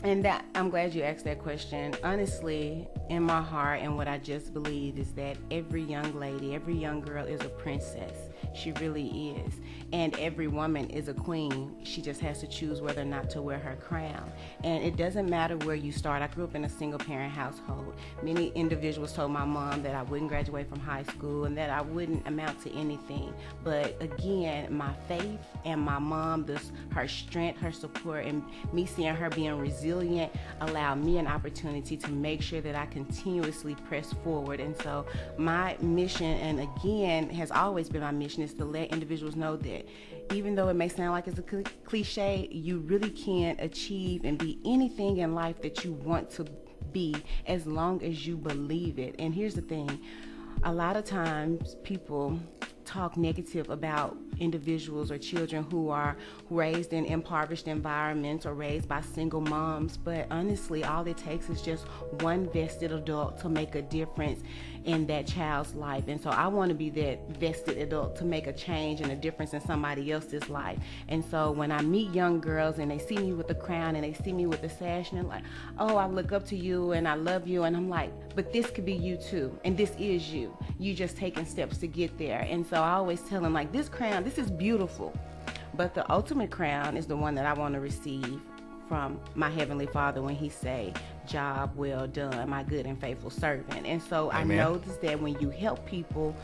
And that I'm glad you asked that question. Honestly, in my heart and what I just believe is that every young lady, every young girl is a princess. She really is. And every woman is a queen. She just has to choose whether or not to wear her crown. And it doesn't matter where you start. I grew up in a single parent household. Many individuals told my mom that I wouldn't graduate from high school and that I wouldn't amount to anything. But again, my faith and my mom, her strength, her support, and me seeing her being resilient allowed me an opportunity to make sure that I continuously press forward. And so my mission, and again, has always been my mission, is to let individuals know that even though it may sound like it's a cliche, you really can achieve and be anything in life that you want to be as long as you believe it. And here's the thing, a lot of times people talk negative about individuals or children who are raised in impoverished environments or raised by single moms, but honestly, all it takes is just one vested adult to make a difference in that child's life. And so I want to be that vested adult to make a change and a difference in somebody else's life. And so when I meet young girls and they see me with the crown and they see me with the sash and they're like, oh, I look up to you and I love you, and I'm like, but this could be you too, and this is you. You just taking steps to get there. And so I always tell them, like, this crown, this is beautiful, but the ultimate crown is the one that I want to receive from my Heavenly Father when He say, job well done, my good and faithful servant. And so Amen. I noticed that when you help people,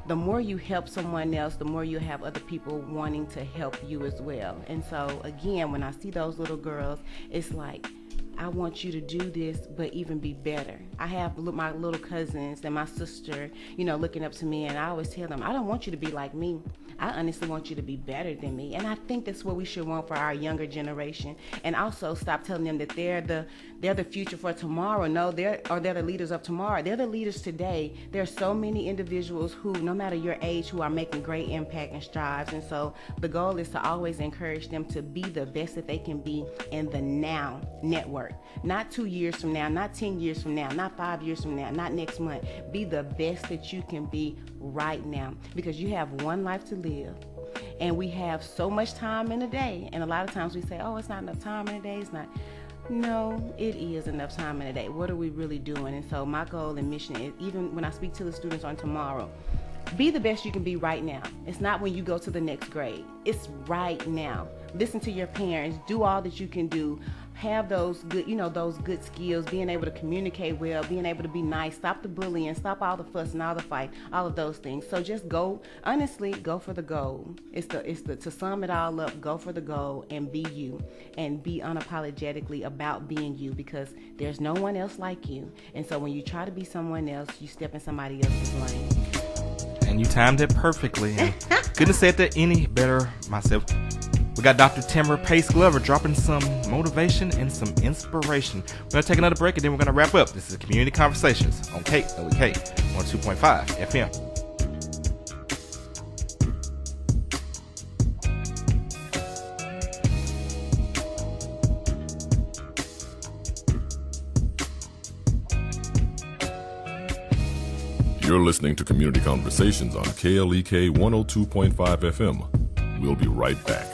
the more you help someone else, the more you have other people wanting to help you as well. And so again, when I see those little girls, it's like, I want you to do this, but even be better. I have my little cousins and my sister, looking up to me, and I always tell them, I don't want you to be like me. I honestly want you to be better than me. And I think that's what we should want for our younger generation. And also stop telling them that they're the future for tomorrow. No, they're the leaders of tomorrow. They're the leaders today. There are so many individuals who, no matter your age, who are making great impact and strides. And so the goal is to always encourage them to be the best that they can be in the now network. Not 2 years from now, not 10 years from now, not 5 years from now, not next month. Be the best that you can be right now, because you have one life to live. And we have so much time in a day. And a lot of times we say, oh, it's not enough time in a day. It's not. No, it is enough time in a day. What are we really doing? And so my goal and mission is, even when I speak to the students on tomorrow, be the best you can be right now. It's not when you go to the next grade. It's right now. Listen to your parents. Do all that you can do. Have those good, those good skills, being able to communicate well, being able to be nice, stop the bullying, stop all the fuss and all the fight, all of those things. So just go for the goal. It's to sum it all up, go for the goal and be you, and be unapologetically about being you, because there's no one else like you. And so when you try to be someone else, you step in somebody else's lane. And you timed it perfectly. Couldn't have said that any better myself. We got Dr. Tamara Pace Glover dropping some motivation and some inspiration. We're going to take another break and then we're going to wrap up. This is Community Conversations on KLEK 102.5 FM. You're listening to Community Conversations on KLEK 102.5 FM. We'll be right back.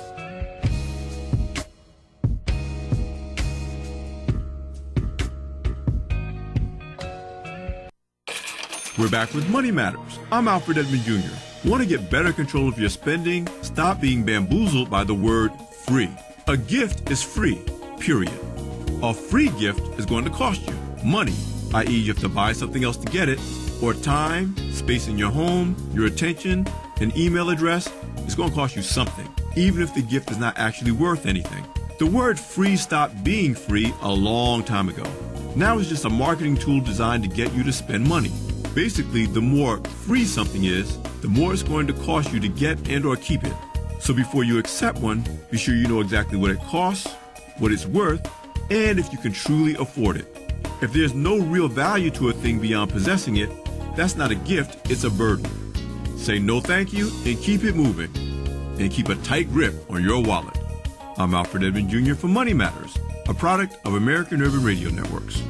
We're back with Money Matters. I'm Alfred Edmond Jr. Want to get better control of your spending? Stop being bamboozled by the word free. A gift is free, period. A free gift is going to cost you money, i.e. you have to buy something else to get it, or time, space in your home, your attention, an email address, it's going to cost you something, even if the gift is not actually worth anything. The word free stopped being free a long time ago. Now it's just a marketing tool designed to get you to spend money. Basically, the more free something is, the more it's going to cost you to get and or keep it. So before you accept one, be sure you know exactly what it costs, what it's worth, and if you can truly afford it. If there's no real value to a thing beyond possessing it, that's not a gift, it's a burden. Say no thank you and keep it moving. And keep a tight grip on your wallet. I'm Alfred Edmond Jr. for Money Matters, a product of American Urban Radio Networks.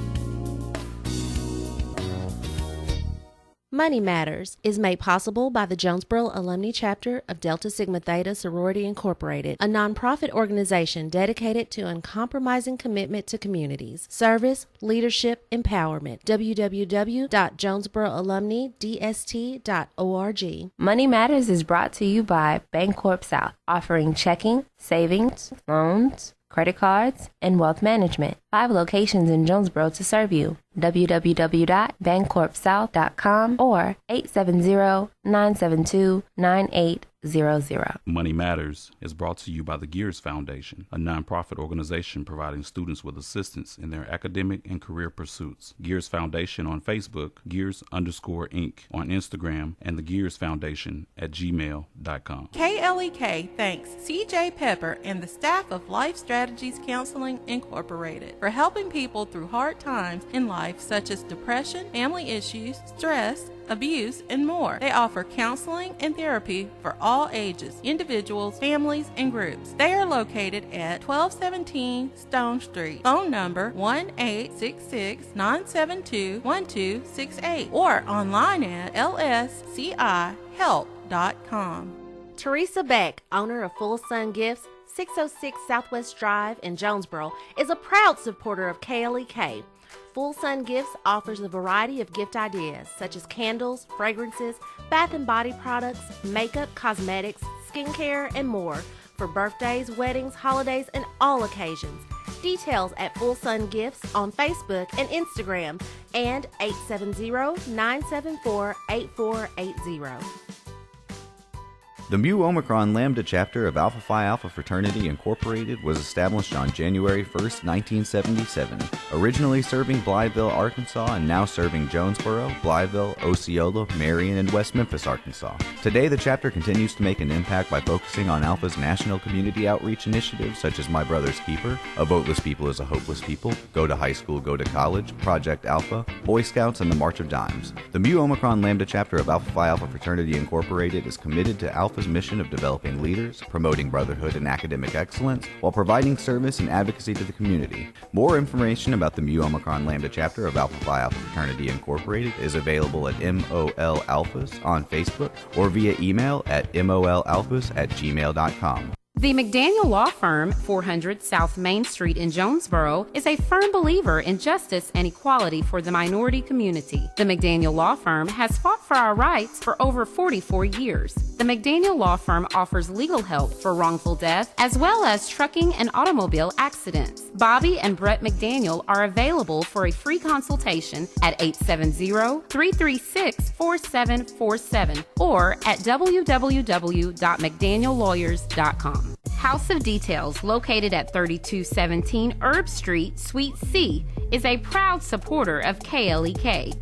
Money Matters is made possible by the Jonesboro Alumni Chapter of Delta Sigma Theta Sorority Incorporated, a nonprofit organization dedicated to uncompromising commitment to communities, service, leadership, empowerment. www.jonesboroalumnidst.org. Money Matters is brought to you by Bancorp South, offering checking, savings, loans, credit cards, and wealth management. 5 locations in Jonesboro to serve you. www.bancorpsouth.com or 870-972-9800. Money Matters is brought to you by the Gears Foundation, a nonprofit organization providing students with assistance in their academic and career pursuits. Gears Foundation on Facebook, Gears_Inc. on Instagram, and the Gears Foundation at gmail.com. KLEK thanks CJ Pepper and the staff of Life Strategies Counseling Incorporated for helping people through hard times in life such as depression, family issues, stress, abuse, and more. They offer counseling and therapy for all ages, individuals, families, and groups. They are located at 1217 Stone Street. Phone number 1-866-972-1268 or online at lscihelp.com. Teresa Beck, owner of Full Sun Gifts, 606 Southwest Drive in Jonesboro, is a proud supporter of KLEK. Full Sun Gifts offers a variety of gift ideas such as candles, fragrances, bath and body products, makeup, cosmetics, skincare, and more for birthdays, weddings, holidays, and all occasions. Details at Full Sun Gifts on Facebook and Instagram and 870-974-8480. The Mu Omicron Lambda chapter of Alpha Phi Alpha Fraternity Incorporated was established on January 1st, 1977, originally serving Blytheville, Arkansas, and now serving Jonesboro, Blytheville, Osceola, Marion, and West Memphis, Arkansas. Today, the chapter continues to make an impact by focusing on Alpha's national community outreach initiatives such as My Brother's Keeper, A Voteless People is a Hopeless People, Go to High School, Go to College, Project Alpha, Boy Scouts, and the March of Dimes. The Mu Omicron Lambda chapter of Alpha Phi Alpha Fraternity Incorporated is committed to Alpha's mission of developing leaders, promoting brotherhood and academic excellence, while providing service and advocacy to the community. More information about the Mu Omicron Lambda chapter of Alpha Phi Alpha Fraternity Incorporated is available at MOL Alphas on Facebook or via email at molalphas@gmail.com. The McDaniel Law Firm, 400 South Main Street in Jonesboro, is a firm believer in justice and equality for the minority community. The McDaniel Law Firm has fought for our rights for over 44 years. The McDaniel Law Firm offers legal help for wrongful death as well as trucking and automobile accidents. Bobby and Brett McDaniel are available for a free consultation at 870-336-4747 or at www.mcdaniellawyers.com. House of Details, located at 3217 Herb Street, Suite C, is a proud supporter of KLEK,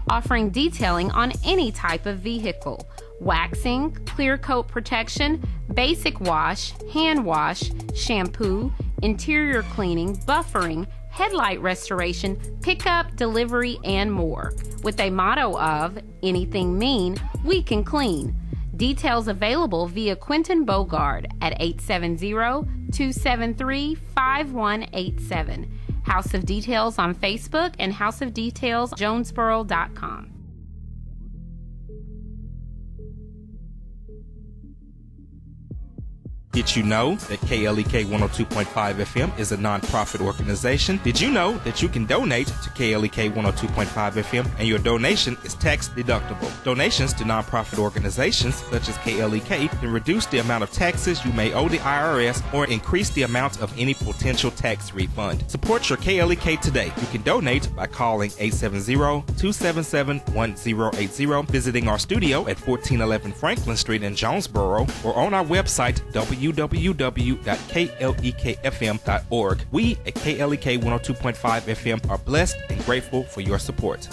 offering detailing on any type of vehicle: waxing, clear coat protection, basic wash, hand wash, shampoo, interior cleaning, buffering, headlight restoration, pickup, delivery, and more. With a motto of, anything mean, we can clean. Details available via Quentin Bogard at 870-273-5187. House of Details on Facebook and houseofdetailsjonesboro.com. Did you know that KLEK 102.5 FM is a nonprofit organization? Did you know that you can donate to KLEK 102.5 FM and your donation is tax deductible? Donations to nonprofit organizations such as KLEK can reduce the amount of taxes you may owe the IRS or increase the amount of any potential tax refund. Support your KLEK today. You can donate by calling 870-277-1080, visiting our studio at 1411 Franklin Street in Jonesboro, or on our website www.klekfm.org. We at KLEK 102.5 FM are blessed and grateful for your support.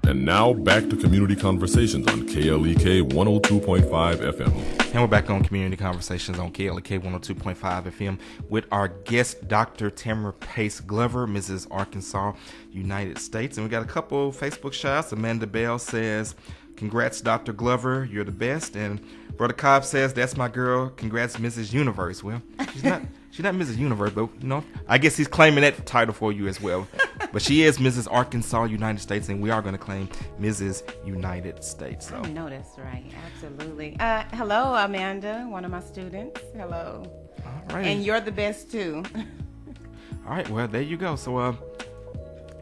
And now back to Community Conversations on KLEK 102.5 FM. And we're back on Community Conversations on KLEK 102.5 FM with our guest, Dr. Tamara Pace Glover, Mrs. Arkansas, United States. And we got a couple Facebook shouts. Amanda Bell says, "Congrats, Dr. Glover, you're the best." And Brother Cobb says, "That's my girl. Congrats, Mrs. Universe." Well, she's not Mrs. Universe, but I guess he's claiming that title for you as well. But she is Mrs. Arkansas, United States, and we are going to claim Mrs. United States. So. I know that's right. Absolutely. Hello, Amanda, one of my students. Hello. All right. And you're the best too. All right. Well, there you go. So,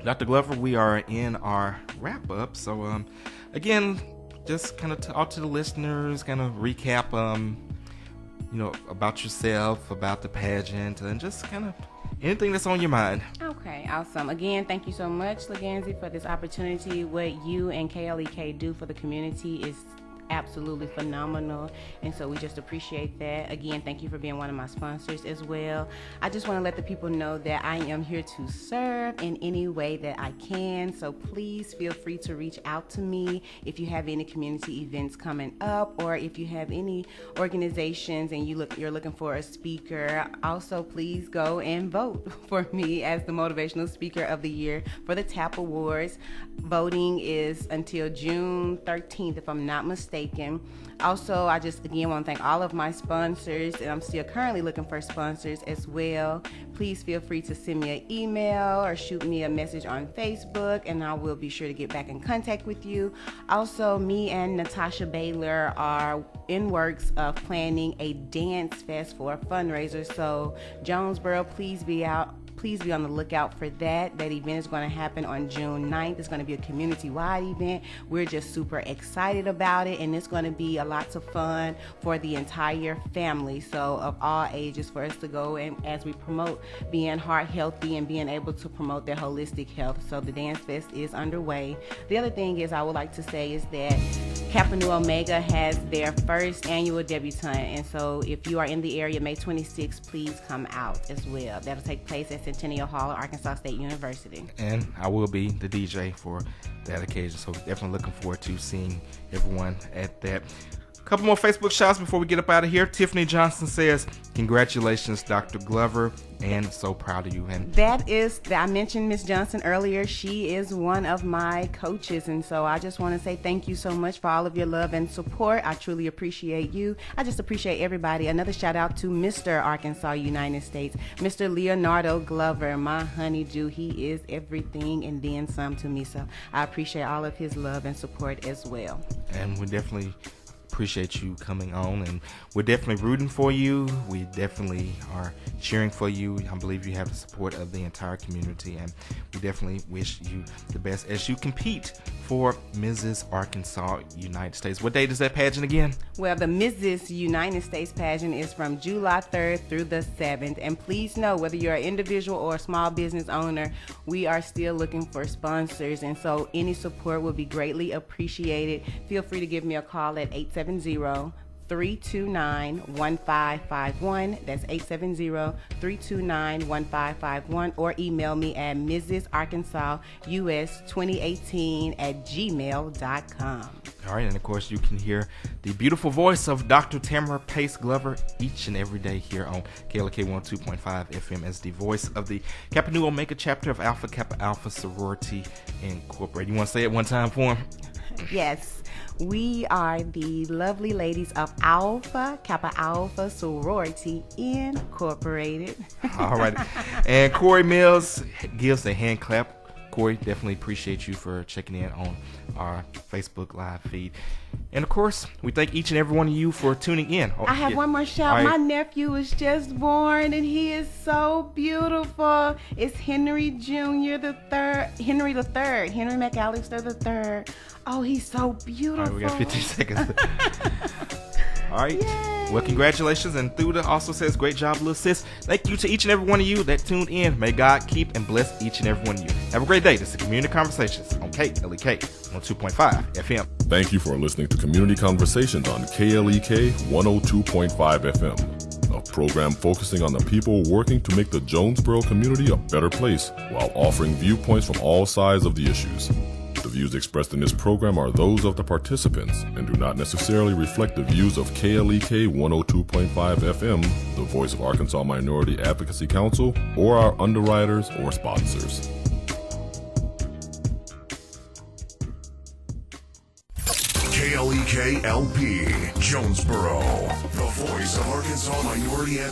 Dr. Glover, we are in our wrap up. So, again, just kind of talk to the listeners, kind of recap, about yourself, about the pageant, and just kind of anything that's on your mind. Okay, awesome. Again, thank you so much, Leganzi, for this opportunity. What you and KLEK do for the community is absolutely phenomenal, and so we just appreciate that. Again, thank you for being one of my sponsors as well. I just want to let the people know that I am here to serve in any way that I can, so please feel free to reach out to me if you have any community events coming up, or if you have any organizations and you're looking for a speaker. Also, please go and vote for me as the Motivational Speaker of the Year for the TAP Awards. Voting is until June 13th, if I'm not mistaken. Also, I just again want to thank all of my sponsors, and I'm still currently looking for sponsors as well. Please feel free to send me an email or shoot me a message on Facebook, and I will be sure to get back in contact with you. Also, me and Natasha Baylor are in works of planning a dance fest for a fundraiser. So Jonesboro, please be on the lookout for that. That event is going to happen on June 9th. It's going to be a community-wide event. We're just super excited about it, and it's going to be a lots of fun for the entire family, so of all ages, for us to go and as we promote being heart healthy and being able to promote their holistic health. So the Dance Fest is underway. The other thing is I would like to say is that Kappa Nu Omega has their first annual debutante, and so if you are in the area May 26th, please come out as well. That'll take place at Centennial Hall at Arkansas State University. And I will be the DJ for that occasion, so definitely looking forward to seeing everyone at that. A couple more Facebook shouts before we get up out of here. Tiffany Johnson says, "Congratulations, Dr. Glover, and so proud of you." And I mentioned Miss Johnson earlier. She is one of my coaches, and so I just want to say thank you so much for all of your love and support. I truly appreciate you. I just appreciate everybody. Another shout out to Mr. Arkansas, United States, Mr. Leonardo Glover, my honeydew. He is everything and then some to me, so I appreciate all of his love and support as well. And we definitely appreciate you coming on, and we're definitely rooting for you. We definitely are cheering for you. I believe you have the support of the entire community, and we definitely wish you the best as you compete for Mrs. Arkansas United States. What date is that pageant again? Well, the Mrs. United States pageant is from July 3rd through the 7th, and please know, whether you're an individual or a small business owner, we are still looking for sponsors, and so any support will be greatly appreciated. Feel free to give me a call at 870-329-1551. That's 870-329-1551, or email me at mrsarkansasUS2018@gmail.com. All right, and of course you can hear the beautiful voice of Dr. Tamara Pace Glover each and every day here on KLK 102.5 FM as the voice of the Kappa Nu Omega chapter of Alpha Kappa Alpha Sorority Incorporated. You want to say it one time for him? Yes. We are the lovely ladies of Alpha Kappa Alpha Sorority Incorporated. All right. And Corey Mills gives a hand clap Corey, definitely appreciate you for checking in on our Facebook Live feed. And, of course, we thank each and every one of you for tuning in. I have one more shout. Right. My nephew was just born, and he is so beautiful. It's Henry Jr. the third. Henry McAllister the third. Oh, he's so beautiful. All right, we got 15 seconds. All right. Yay. Well, congratulations. And Thuda also says, great job, little sis. Thank you to each and every one of you that tuned in. May God keep and bless each and every one of you. Have a great day. This is Community Conversations on KLEK 102.5 FM. Thank you for listening to Community Conversations on KLEK 102.5 FM, a program focusing on the people working to make the Jonesboro community a better place while offering viewpoints from all sides of the issues. The views expressed in this program are those of the participants and do not necessarily reflect the views of KLEK 102.5 FM, the voice of Arkansas Minority Advocacy Council, or our underwriters or sponsors. KLEK LP, Jonesboro, the voice of Arkansas Minority Advocacy.